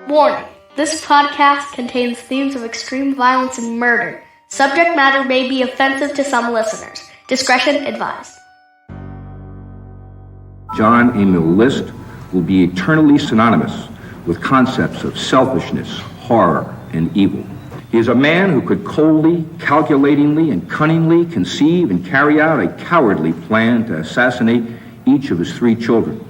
Warning, this podcast contains themes of extreme violence and murder. Subject matter may be offensive to some listeners. Discretion advised. John Emil List will be eternally synonymous with concepts of selfishness, horror, and evil. He is a man who could coldly, calculatingly, and cunningly conceive and carry out a cowardly plan to assassinate each of his 3 children.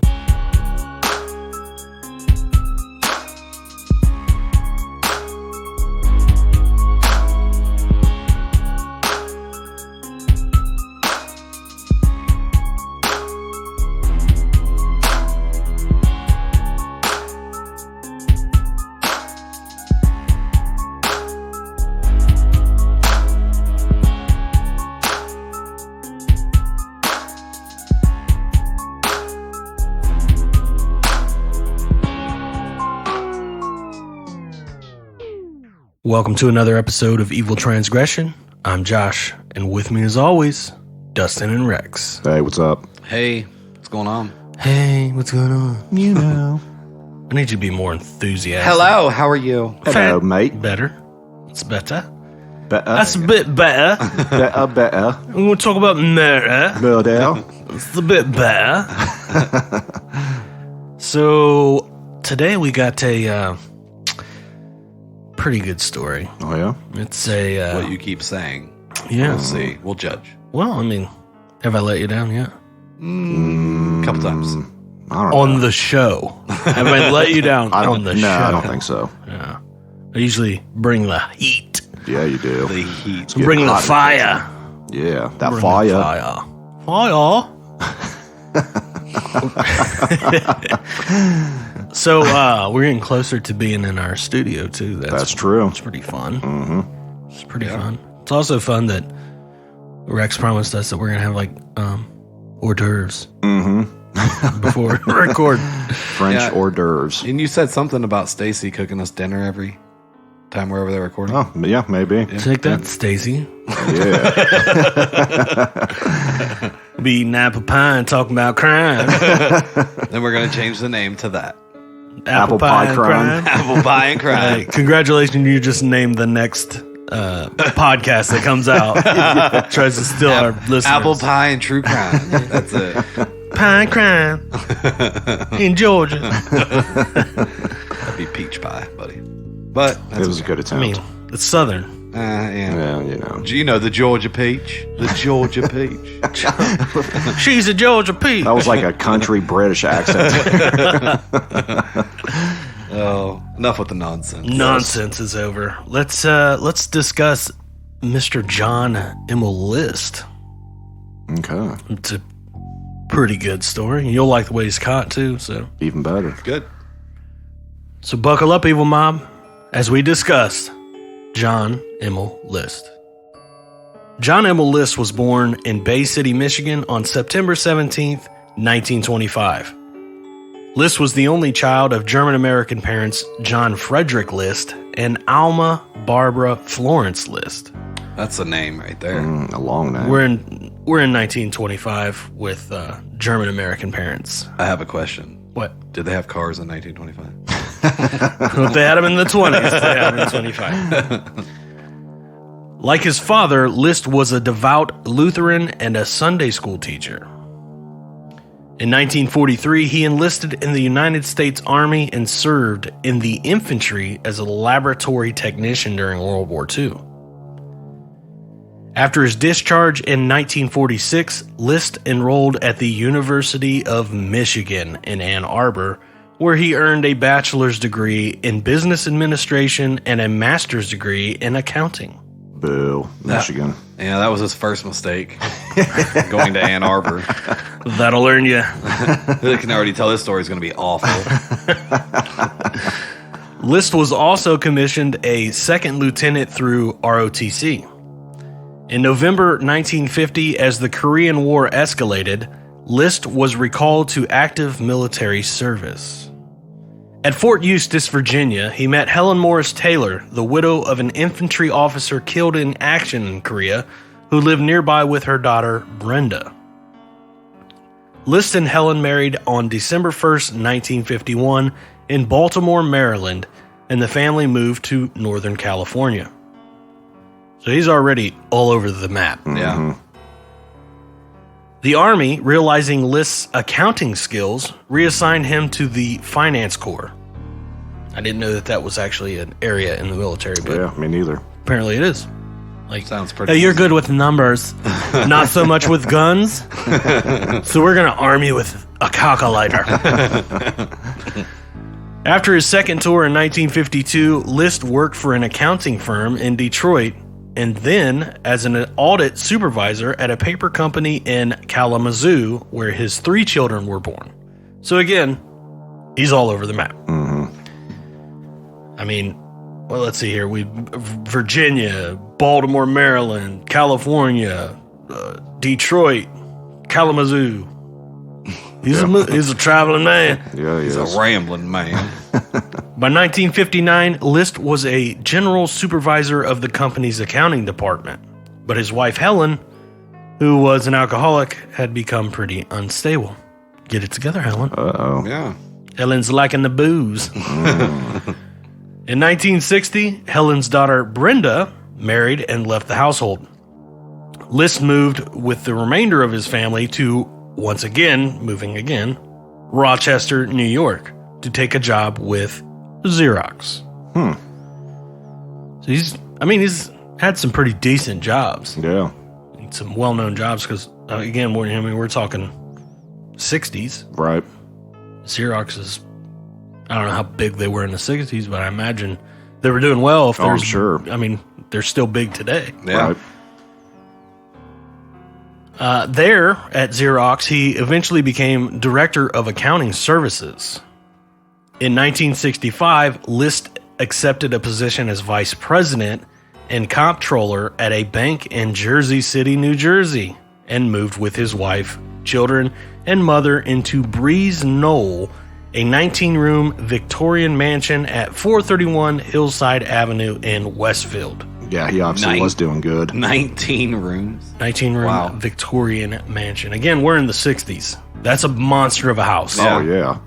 Welcome to another episode of Evil Transgression. I'm Josh, and with me as always, Dustin and Rex. Hey, what's up? Hey, what's going on? Hey, what's going on? You know. I need you to be more enthusiastic. Hello, how are you? Hello, mate. Better. It's better. Better. That's a bit better. Better. We're going to talk about murder. Murder. It's a bit better. So, today we got a pretty good story. Oh, yeah? It's a... What you keep saying. yeah. We'll see. We'll judge. Well, I mean, have I let you down yet? A couple times. I don't know. On the show. Have I let you down on the show? No, I don't think so. Yeah. I usually bring the heat. Yeah, you do. The heat. Getting Bring the hot. fire. Yeah, that Bring fire. the fire. So, we're getting closer to being in our studio, too. That's true. It's pretty fun. Mm-hmm. It's pretty fun. It's also fun that Rex promised us that we're going to have, like, hors d'oeuvres before we record. French Yeah. hors d'oeuvres. And you said something about Stacy cooking us dinner every time we're over there recording. Oh, yeah, maybe. Take that, Stacy. Yeah. Be eating apple pie and talking about crime. Then we're going to change the name to that. Apple pie and crime. Apple pie and Hey, crime. congratulations, you just named the next podcast that comes out. Tries to steal our listeners. Apple pie and true crime. That's it. Pie and crime in Georgia. That'd be peach pie, buddy. But It was a good attempt. I mean, it's Southern. yeah. Yeah, you know. Do you know the Georgia peach? The Georgia peach. She's a Georgia peach. That was like a country British accent. Oh, enough with the nonsense. Nonsense is over. Let's discuss Mr. John Emil List. Okay. It's a pretty good story. You'll like the way he's caught too. So Even better. Good. buckle up, evil mob, as we discuss John Emil List. John Emil List was born in Bay City, Michigan on September 17th, 1925. List was the only child of German-American parents John Frederick List and Alma Barbara Florence List. That's a name right there. A long name. We're in 1925 with German-American parents. I have a question. What? Did they have cars in 1925? If they had them in the 20s, they had them in 25. Like his father, List was a devout Lutheran and a Sunday school teacher. In 1943, he enlisted in the United States Army and served in the infantry as a laboratory technician during World War II. After his discharge in 1946, List enrolled at the University of Michigan in Ann Arbor, where he earned a bachelor's degree in business administration and a master's degree in accounting. Boo. Michigan. Yeah, that was his first mistake. Going to Ann Arbor. That'll learn you. I can already tell this story is going to be awful. List was also commissioned a second lieutenant through ROTC. In November 1950, as the Korean War escalated, List was recalled to active military service. At Fort Eustis, Virginia, he met Helen Morris Taylor, the widow of an infantry officer killed in action in Korea, who lived nearby with her daughter, Brenda. List and Helen married on December 1st, 1951, in Baltimore, Maryland, and the family moved to Northern California. So he's already all over the map. Yeah. The Army, realizing List's accounting skills, reassigned him to the Finance Corps. I didn't know that was actually an area in the military, but Yeah, me neither. apparently it is. Like, Sounds pretty hey, you're easy. good with numbers, not so much with guns. So we're going to arm you with a calculator. After his second tour in 1952, List worked for an accounting firm in Detroit and then as an audit supervisor at a paper company in Kalamazoo, where his 3 children were born. So again, he's all over the map. I mean, well, let's see here. Virginia, Baltimore, Maryland, California, Detroit, Kalamazoo. He's a traveling man. Yeah, He's a rambling man. By 1959, List was a general supervisor of the company's accounting department. But his wife, Helen, who was an alcoholic, had become pretty unstable. Get it together, Helen. Uh-oh. Yeah. Helen's liking the booze. In 1960, Helen's daughter, Brenda, married and left the household. List moved with the remainder of his family to, once again, Rochester, New York, to take a job with Xerox. So he's had some pretty decent jobs. Yeah. Some well-known jobs because, again, we're talking 60s. Right. Xerox is, I don't know how big they were in the 60s, but I imagine they were doing well. If I'm sure. I mean, they're still big today. Yeah. Right. There at Xerox, he eventually became director of accounting services. In 1965, List accepted a position as vice president and comptroller at a bank in Jersey City, New Jersey, and moved with his wife, children, and mother into Breeze Knoll, a 19-room Victorian mansion at 431 Hillside Avenue in Westfield. Yeah, he obviously was doing good. 19 rooms. 19-room Wow. Victorian mansion. Again, we're in the 60s. That's a monster of a house. Oh, yeah.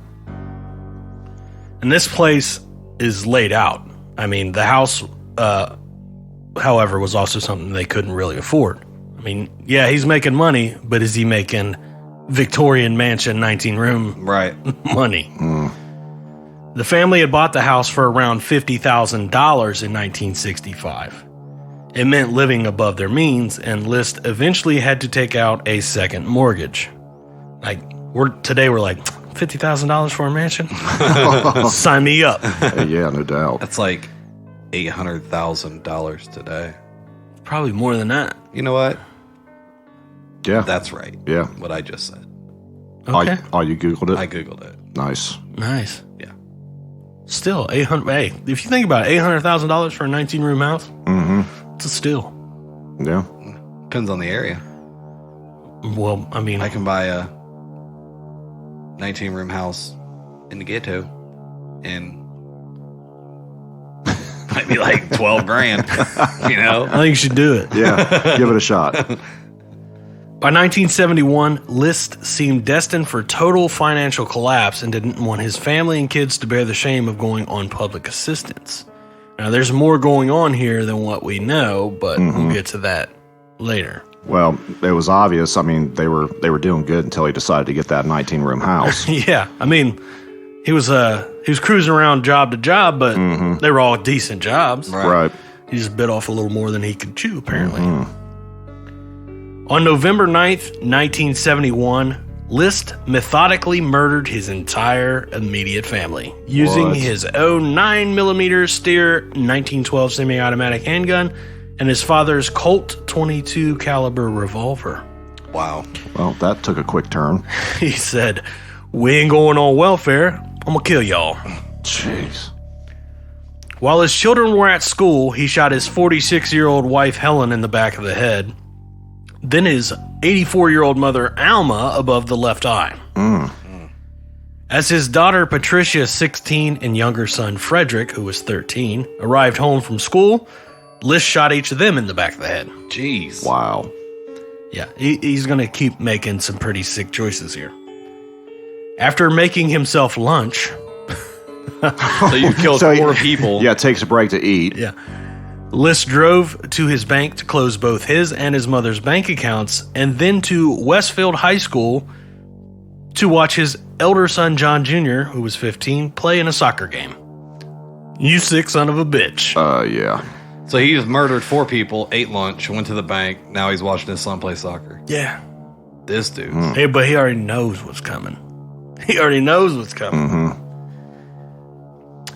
And this place is laid out. I mean, the house, however, was also something they couldn't really afford. I mean, yeah, he's making money, but is he making Victorian mansion 19-room Right. money? The family had bought the house for around $50,000 in 1965. It meant living above their means, and List eventually had to take out a second mortgage. Like, today we're like, $50,000 for a mansion? Sign me up. Yeah, no doubt. That's like $800,000 today. Probably more than that. You know what? Yeah. That's right. Yeah. What I just said. Okay. You Googled it? I Googled it. Nice. Nice. Yeah. Still, 800. Hey, if you think about it, $800,000 for a 19-room house, it's a steal. Yeah. Depends on the area. Well, I mean, I can buy a 19-room house in the ghetto and might be like 12 grand, you know? I think you should do it. Yeah. Give it a shot. By 1971, List seemed destined for total financial collapse and didn't want his family and kids to bear the shame of going on public assistance. Now, there's more going on here than what we know, but we'll get to that later. Well, it was obvious. I mean, they were doing good until he decided to get that 19-room house. Yeah, I mean, he was cruising around job to job, but they were all decent jobs. Right. He just bit off a little more than he could chew, apparently. On November 9th, 1971, List methodically murdered his entire immediate family using What? his own 9mm Steer 1912 semi-automatic handgun and his father's Colt .22 caliber revolver. Wow. Well, that took a quick turn. He said, "We ain't going on welfare. I'm gonna kill y'all." Jeez. While his children were at school, he shot his 46-year-old wife Helen in the back of the head, then his 84-year-old mother Alma above the left eye. As his daughter Patricia, 16, and younger son Frederick, who was 13, arrived home from school, List shot each of them in the back of the head. Jeez. Wow. Yeah, he's going to keep making some pretty sick choices here. After making himself lunch, So you killed So 4 people. Yeah, takes a break to eat. Yeah. List drove to his bank to close both his and his mother's bank accounts, and then to Westfield High School to watch his elder son, John Jr., who was 15, play in a soccer game. You sick son of a bitch. Yeah. So he just murdered 4 people, ate lunch, went to the bank. Now he's watching his son play soccer. Yeah. This dude. Hey, but he already knows what's coming. He already knows what's coming. Mm-hmm.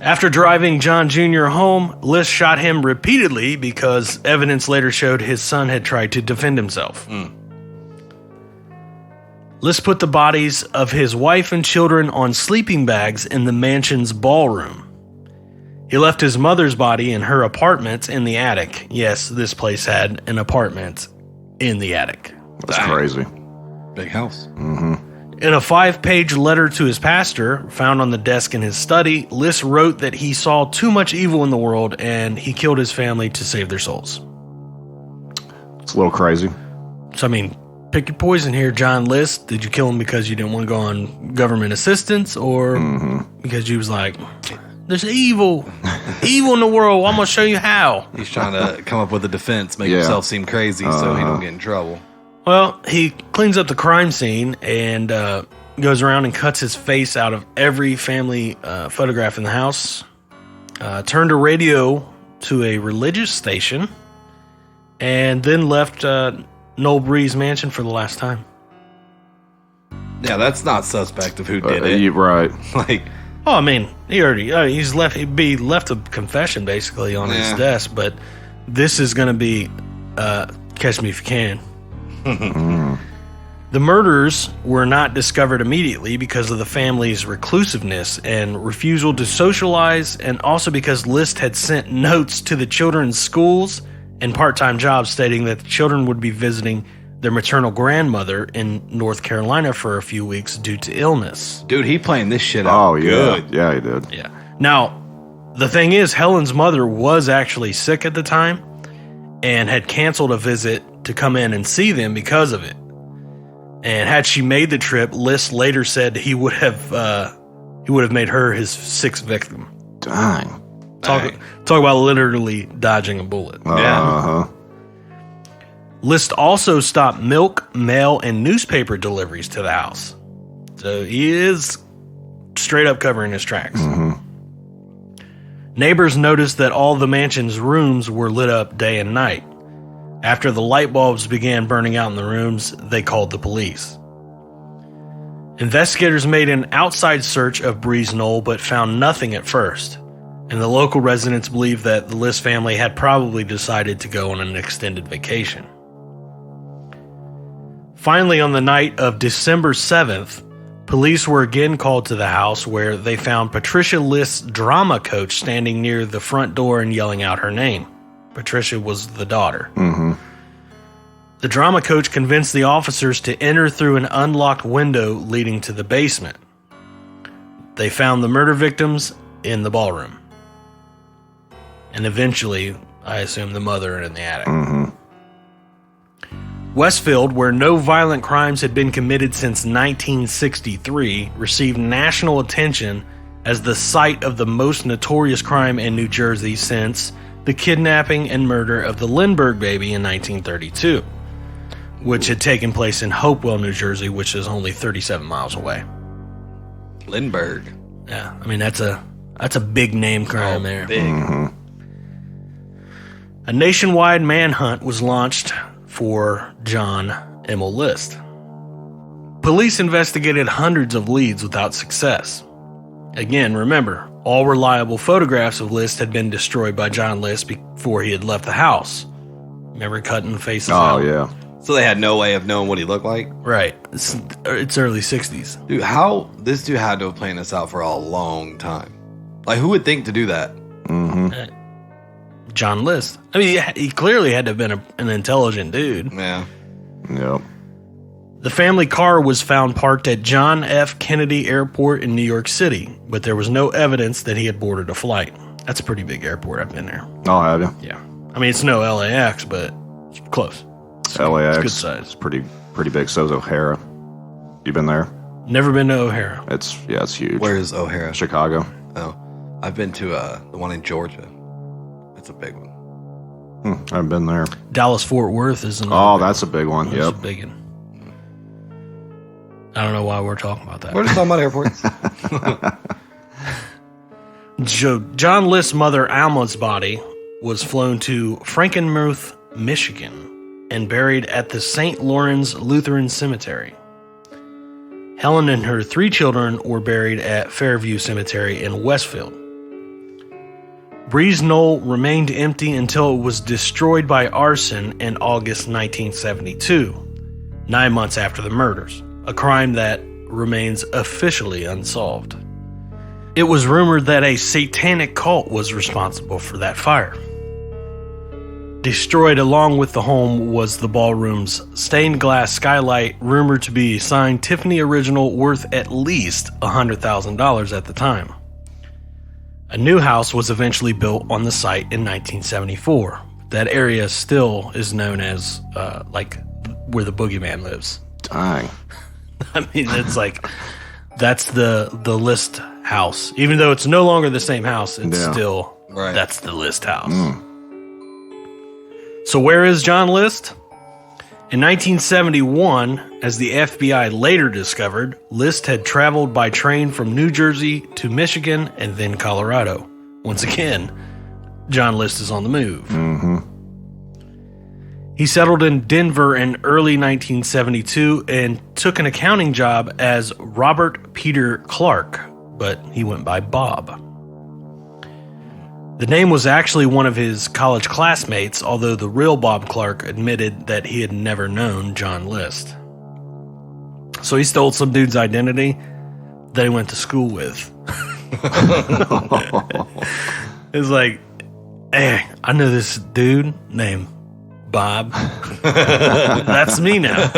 After driving John Jr. home, List shot him repeatedly because evidence later showed his son had tried to defend himself. List put the bodies of his wife and children on sleeping bags in the mansion's ballroom. He left his mother's body in her apartment in the attic. Yes, this place had an apartment in the attic. That's crazy. Big house. In a 5-page letter to his pastor, found on the desk in his study, List wrote that he saw too much evil in the world and he killed his family to save their souls. It's a little crazy. So, I mean, pick your poison here, John List. Did you kill him because you didn't want to go on government assistance, or because you was like, there's evil in the world, I'm going to show you how? He's trying to come up with a defense, make himself seem crazy so he don't get in trouble. Well, he cleans up the crime scene and goes around and cuts his face out of every family photograph in the house. Turned a radio to a religious station, and then left Noel Bree's mansion for the last time. Yeah, that's not suspect of who did it. Right. Like, Oh, I mean, he's left. He left a confession basically on his desk, but this is going to be catch me if you can. The murders were not discovered immediately because of the family's reclusiveness and refusal to socialize, and also because List had sent notes to the children's schools and part-time jobs stating that the children would be visiting their maternal grandmother in North Carolina for a few weeks due to illness. dude, he playing this shit out. Oh, yeah. Good. Yeah, he did. Yeah. Now, the thing is, Helen's mother was actually sick at the time and had canceled a visit to come in and see them because of it. And had she made the trip, List later said he would have made her his 6th victim. Dang. Talk about literally dodging a bullet. Uh-huh. List also stopped milk, mail, and newspaper deliveries to the house. So he is straight up covering his tracks. Neighbors noticed that all the mansion's rooms were lit up day and night. After the light bulbs began burning out in the rooms, they called the police. Investigators made an outside search of Breeze Knoll but found nothing at first, and the local residents believe that the List family had probably decided to go on an extended vacation. Finally, on the night of December 7th, police were again called to the house, where they found Patricia List's drama coach standing near the front door and yelling out her name. Patricia was the daughter. The drama coach convinced the officers to enter through an unlocked window leading to the basement. They found the murder victims in the ballroom. And eventually, I assume, the mother in the attic. Westfield, where no violent crimes had been committed since 1963, received national attention as the site of the most notorious crime in New Jersey since the kidnapping and murder of the Lindbergh baby in 1932, which had taken place in Hopewell, New Jersey, which is only 37 miles away. Lindbergh. Yeah, I mean, that's a big name crime there. Big. A nationwide manhunt was launched for John Emil List. Police investigated hundreds of leads without success. Again, remember, all reliable photographs of List had been destroyed by John List before he had left the house. Remember cutting faces out? Oh, yeah. So they had no way of knowing what he looked like? Right. It's early 60s. Dude, this dude had to have planned this out for a long time. Like, who would think to do that? John List. I mean, he clearly had to have been an intelligent dude. Yeah. Yep. The family car was found parked at John F. Kennedy Airport in New York City, but there was no evidence that he had boarded a flight. That's a pretty big airport. I've been there. Oh, have you? Yeah. I mean, it's no LAX, but it's close. LAX. It's good size. It's pretty big. So's O'Hara. You been there? Never been to O'Hara. It's huge. Where is O'Hara? Chicago. Oh. I've been to the one in Georgia. That's a big one. I haven't been there. Dallas-Fort Worth is another. Oh, that's a big one. That's Yep. a big one. I don't know why we're talking about that. We're just talking about airports. John List's mother, Alma's body was flown to Frankenmuth, Michigan, and buried at the St. Lawrence Lutheran Cemetery. Helen and her 3 children were buried at Fairview Cemetery in Westfield. Breeze Knoll remained empty until it was destroyed by arson in August 1972, 9 months after the murders, a crime that remains officially unsolved. It was rumored that a satanic cult was responsible for that fire. Destroyed along with the home was the ballroom's stained glass skylight, rumored to be a signed Tiffany original worth at least $100,000 at the time. A new house was eventually built on the site in 1974. That area still is known as like where the Boogeyman lives. Dang. I mean, it's like that's the List house. Even though it's no longer the same house, it's still that's the List house. So where is John List? In 1971, as the FBI later discovered, List had traveled by train from New Jersey to Michigan and then Colorado. Once again, John List is on the move. He settled in Denver in early 1972 and took an accounting job as Robert Peter Clark, but he went by Bob. The name was actually one of his college classmates, although the real Bob Clark admitted that he had never known John List. So he stole some dude's identity that he went to school with. It's like, hey, I know this dude named Bob. That's me now.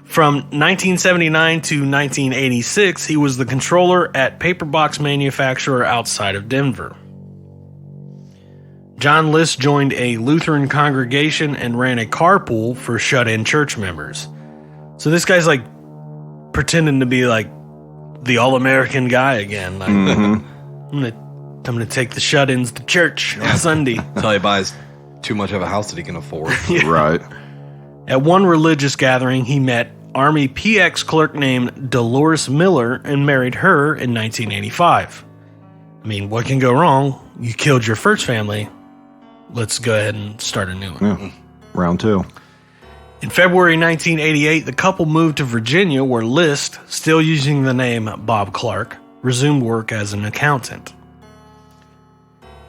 From 1979 to 1986, he was the controller at paperbox manufacturer outside of Denver. John List joined a Lutheran congregation and ran a carpool for shut-in church members. So this guy's like pretending to be like the all-American guy again. Like, I'm gonna take the shut-ins to church on Sunday. Until he buys too much of a house that he can afford. Right. At one religious gathering, he met Army PX clerk named Dolores Miller and married her in 1985. I mean, what can go wrong? You killed your first family. Let's go ahead and start a new one. Yeah. Round 2. In February 1988, the couple moved to Virginia, where List, still using the name Bob Clark, resumed work as an accountant.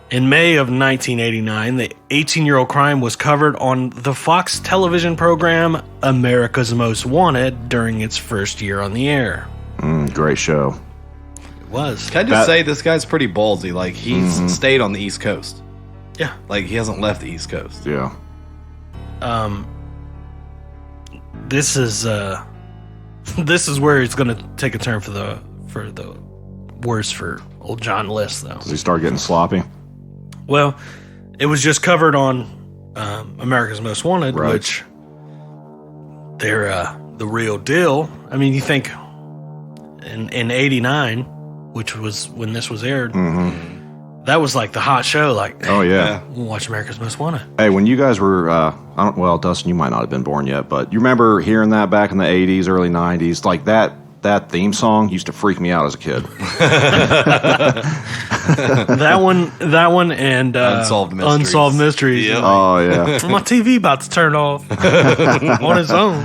In May of 1989, the 18-year-old crime was covered on the Fox television program America's Most Wanted during its first year on the air. Great show. It was. Can I just say this guy's pretty ballsy? Like, he's stayed on the East Coast. Yeah. Like, he hasn't left the East Coast. Yeah. This is where it's going to take a turn for the worse for old John List, though. Does he start getting sloppy? Well, it was just covered on America's Most Wanted, Right. which they're the real deal. I mean, you think in 89, which was when this was aired, that was like the hot show. Like, Oh, yeah. we'll watch America's Most Wanted. Hey, when you guys were, well, Dustin, you might not have been born yet, but you remember hearing that back in the 80s, early 90s? Like that theme song used to freak me out as a kid. that one, and Unsolved Mysteries. Yep. Oh, yeah. My TV about to turn off on its own.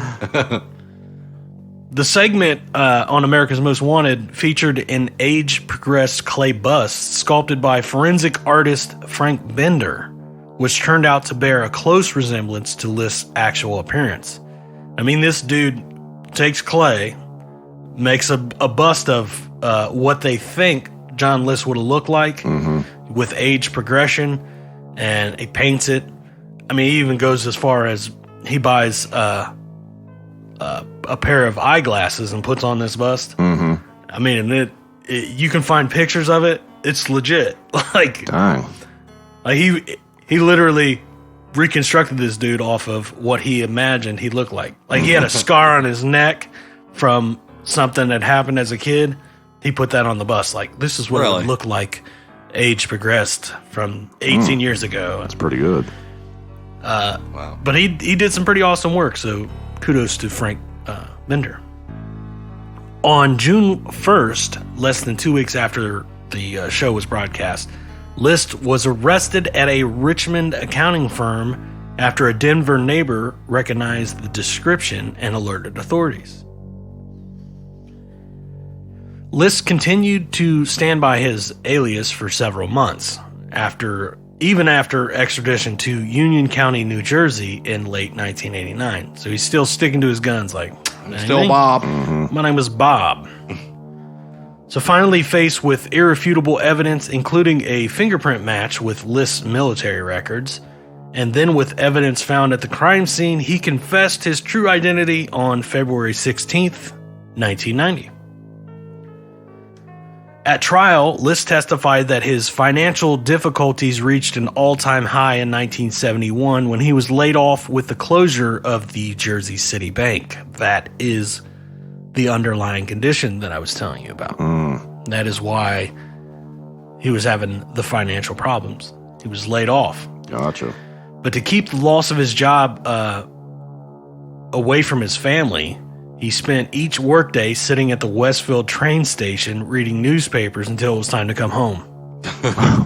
The segment on America's Most Wanted featured an age-progressed clay bust sculpted by forensic artist Frank Bender, which turned out to bear a close resemblance to List's actual appearance. I mean, this dude takes clay, makes a bust of what they think John List would have looked like with age progression, and he paints it. I mean, he even goes as far as he buys a pair of eyeglasses and puts on this bust. I mean, and you can find pictures of it. It's legit. Like, Dang. like he literally reconstructed this dude off of what he imagined he looked like. Like, he had a scar on his neck from something that happened as a kid. He put that on the bus. Like, this is what it would look like age progressed from 18 years ago. That's pretty good. Wow. But he did some pretty awesome work, so kudos to Frank Bender. On June 1st, less than 2 weeks after the show was broadcast, List was arrested at a Richmond accounting firm after a Denver neighbor recognized the description and alerted authorities. List continued to stand by his alias for several months, even after extradition to Union County, New Jersey in late 1989. So he's still sticking to his guns like, Still Bob. my name is Bob. So finally faced with irrefutable evidence, including a fingerprint match with List's military records, and then with evidence found at the crime scene, he confessed his true identity on February 16th, 1990. At trial, List testified that his financial difficulties reached an all-time high in 1971 when he was laid off with the closure of the Jersey City Bank. That is the underlying condition that I was telling you about. That is why he was having the financial problems. He was laid off. Gotcha. But to keep the loss of his job away from his family, he spent each workday sitting at the Westfield train station reading newspapers until it was time to come home.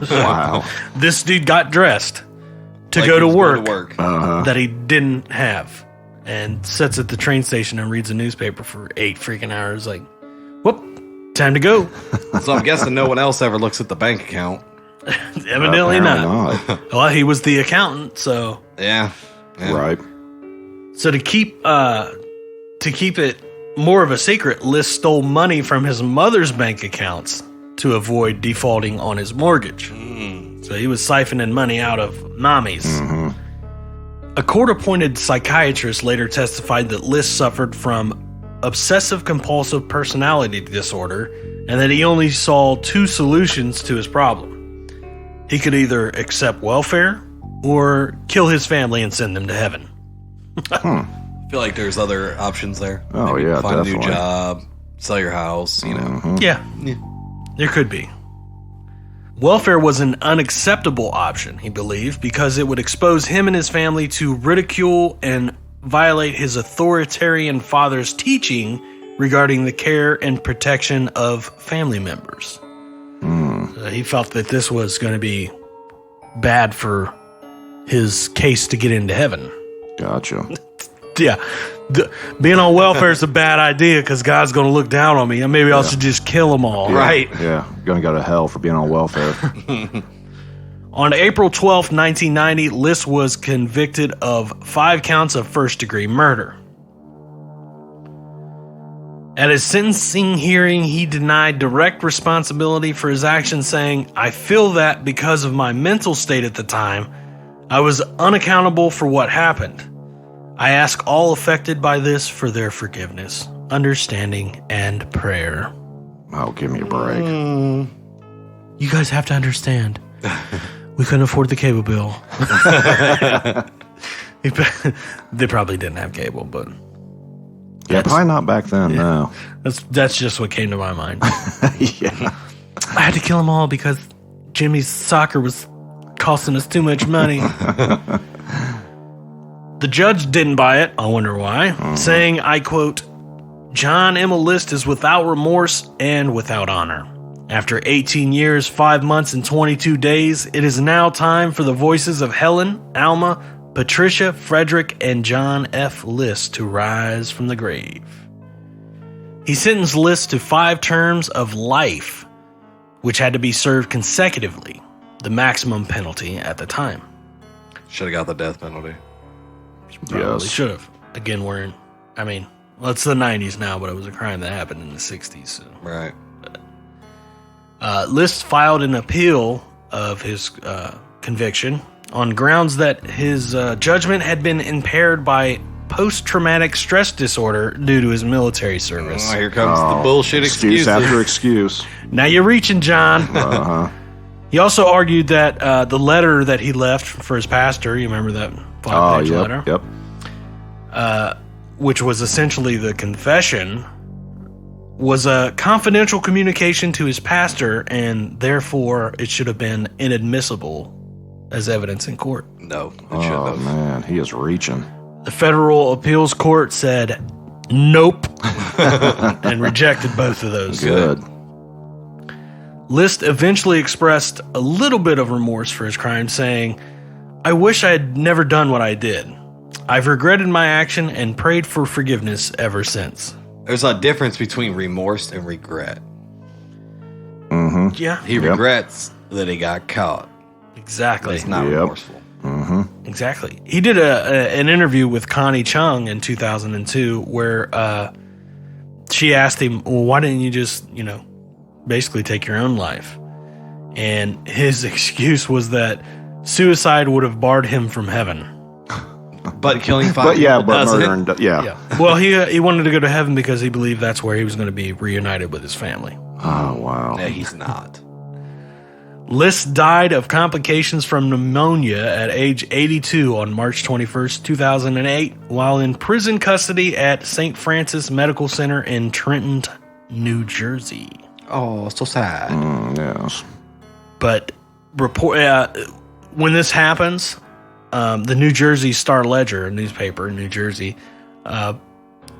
Wow. This dude got dressed to Like go he to was work, going to work. that he didn't have, and sits at the train station and reads a newspaper for 8 freaking hours. Like, whoop, time to go. So I'm guessing no one else ever looks at the bank account. Evidently Apparently not. Well, he was the accountant, so Yeah. Right. So to keep it more of a secret, List stole money from his mother's bank accounts to avoid defaulting on his mortgage. So he was siphoning money out of mommy's. A court-appointed psychiatrist later testified that List suffered from obsessive-compulsive personality disorder and that he only saw 2 solutions to his problem. He could either accept welfare or kill his family and send them to heaven. I feel like there's other options there. Oh, Maybe yeah, find definitely. a new job, sell your house, you know. Yeah, there could be. Welfare was an unacceptable option, he believed, because it would expose him and his family to ridicule and violate his authoritarian father's teaching regarding the care and protection of family members. He felt that this was going to be bad for his case to get into heaven. Gotcha. Yeah, being on welfare is a bad idea because God's going to look down on me, and maybe I should just kill them all. Yeah, Right. Yeah. Gonna go to hell for being on welfare. On April 12th, 1990, List was convicted of 5 counts of first-degree murder. At his sentencing hearing, he denied direct responsibility for his actions, saying, "I feel that because of my mental state at the time, I was unaccountable for what happened. I ask all affected by this for their forgiveness, understanding, and prayer." Oh, give me a break. You guys have to understand. We couldn't afford the cable bill. They probably didn't have cable, but Yeah, probably not back then, no. that's just what came to my mind. Yeah. I had to kill them all because Jimmy's soccer was costing us too much money. The judge didn't buy it, I wonder why, saying, I quote, "John Emma List is without remorse and without honor. After 18 years, 5 months, and 22 days, it is now time for the voices of Helen, Alma, Patricia, Frederick, and John F. List to rise from the grave." He sentenced List to 5 terms of life, which had to be served consecutively, the maximum penalty at the time. Should have got the death penalty. Probably Yes. should have. Again, it's the 90s now, but it was a crime that happened in the 60s. So. Right. List filed an appeal of his conviction on grounds that his judgment had been impaired by post-traumatic stress disorder due to his military service. Oh, here comes the bullshit excuses. After excuse. Now you're reaching, John. Uh-huh. He also argued that the letter that he left for his pastor, you remember that 5-page letter? Yep. Which was essentially the confession, was a confidential communication to his pastor, and therefore it should have been inadmissible as evidence in court. No, it Oh, shouldn't have. man. He is reaching. The federal appeals court said nope and rejected both of those. Good. List eventually expressed a little bit of remorse for his crime, saying, "I wish I had never done what I did. I've regretted my action and prayed for forgiveness ever since." There's a difference between remorse and regret. Mm-hmm. Yeah, He regrets that he got caught. exactly. It's not Yep. remorseful. Exactly. He did an interview with Connie Chung in 2002 where she asked him, well, why didn't you just, basically take your own life? And his excuse was that suicide would have barred him from heaven. But killing five But yeah, people but doesn't. murder and yeah. Well, he wanted to go to heaven because he believed that's where he was going to be reunited with his family. Oh, wow. Yeah, he's not. List died of complications from pneumonia at age 82 on March 21st, 2008, while in prison custody at St. Francis Medical Center in Trenton, New Jersey. Oh, so sad. Yes. But when this happens, the New Jersey Star-Ledger, a newspaper in New Jersey,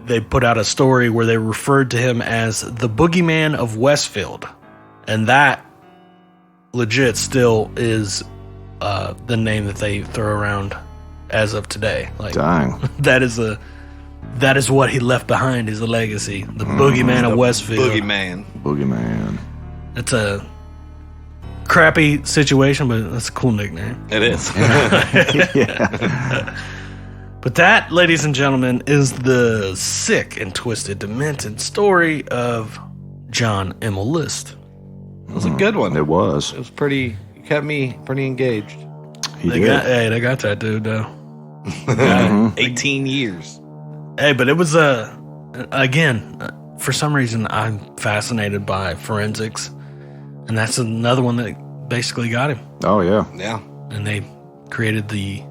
they put out a story where they referred to him as the Boogeyman of Westfield, and that legit still is the name that they throw around as of today. Like, Dang. that is what he left behind, is a legacy. The Boogeyman of Westfield. Boogeyman. Boogeyman. It's a crappy situation, but that's a cool nickname. It is. But that, ladies and gentlemen, is the sick and twisted, demented story of John Emil List. It was a good one. It was. It was pretty. It kept me pretty engaged. He They did. got that dude though. 18 years. Hey, but it was again, for some reason I'm fascinated by forensics, and that's another one that basically got him. Oh, yeah. Yeah. And they created the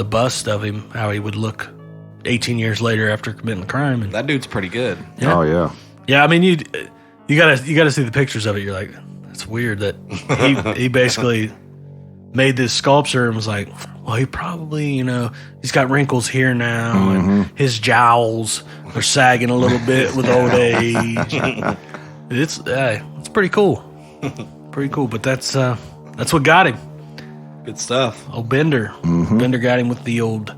bust of him, how he would look 18 years later after committing the crime. And That dude's pretty good. Yeah. Oh, yeah. yeah, I mean you gotta see the pictures of it. You're like, it's weird that he basically made this sculpture and was like, well, he probably, he's got wrinkles here now, and his jowls are sagging a little bit with old age. It's pretty cool. Pretty cool, but that's what got him. Good stuff. Old Bender. Bender got him with the old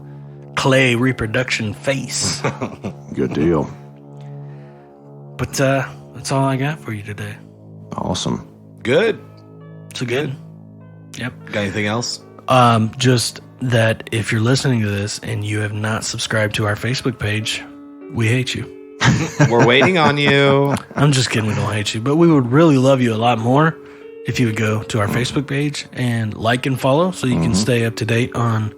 clay reproduction face. Good deal. But that's all I got for you today. Awesome. Good. So good. Yep. Got anything else? Just that if you're listening to this and you have not subscribed to our Facebook page, we hate you. We're waiting on you. I'm just kidding, we don't hate you, but we would really love you a lot more if you would go to our Facebook page and like and follow so you can stay up to date on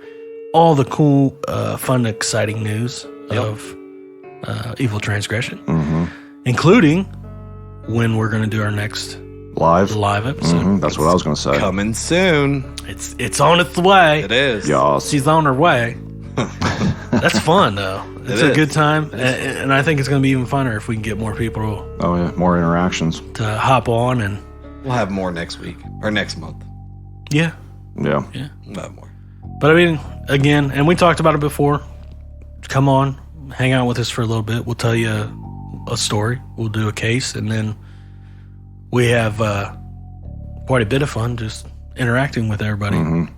all the cool, fun, exciting news of Evil Transgression, including when we're going to do our next Live. episode. That's what I was going to say. Coming soon. It's on its way. It is. Yas. She's on her way. That's fun, though. It's a good time, and I think it's going to be even funner if we can get more people Oh, yeah. More interactions. to hop on and We'll have more next week or next month. yeah. Yeah. We'll have more. But I mean, again, and we talked about it before. Come on, hang out with us for a little bit. We'll tell you a story. We'll do a case, and then we have quite a bit of fun just interacting with everybody.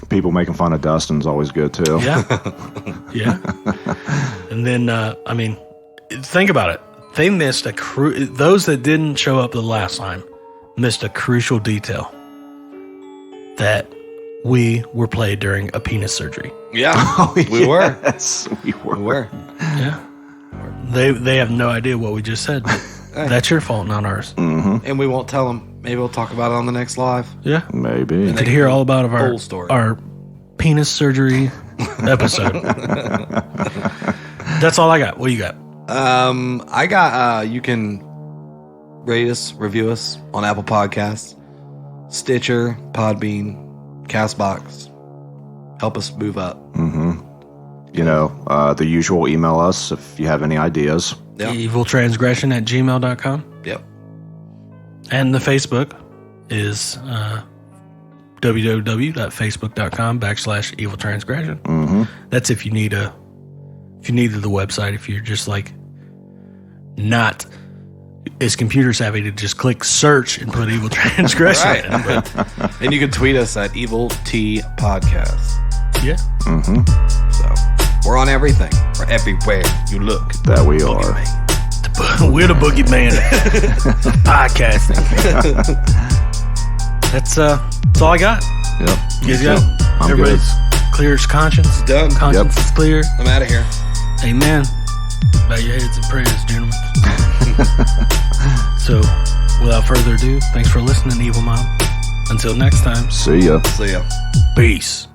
People making fun of Dustin's always good, too. Yeah. Yeah. And then, I mean, think about it. They missed those that didn't show up the last time missed a crucial detail that we were played during a penis surgery. Yeah. We were. Yes, we were. We were. Yeah. They have no idea what we just said. But that's your fault, not ours. And we won't tell them. Maybe we'll talk about it on the next live. Yeah. Maybe. You could hear all about Whole story. our penis surgery episode. That's all I got. What do you got? I got, you can rate us, review us on Apple Podcasts, Stitcher, Podbean, Castbox. Help us move up. The usual, email us if you have any ideas. Yeah. eviltransgression@gmail.com. Yep. And the Facebook is www.facebook.com/eviltransgression. Mm-hmm. That's if you needed the website, if you're just like not as computer savvy to just click search and put Evil Transgression Right. in. But And you can tweet us at Evil T Podcast. yeah. Mm-hmm. So we're on everything. We're everywhere you look. That we are. Boogeyman. We're the Boogeyman of podcasting. That's all I got. Yep. You guys Me got too. it? I'm Everybody's clear as conscience. Done. Conscience is clear. I'm out of here. Amen. Bow your heads in prayers, gentlemen. So, without further ado, thanks for listening, Evil Mom. Until next time, good. See ya. See ya. peace.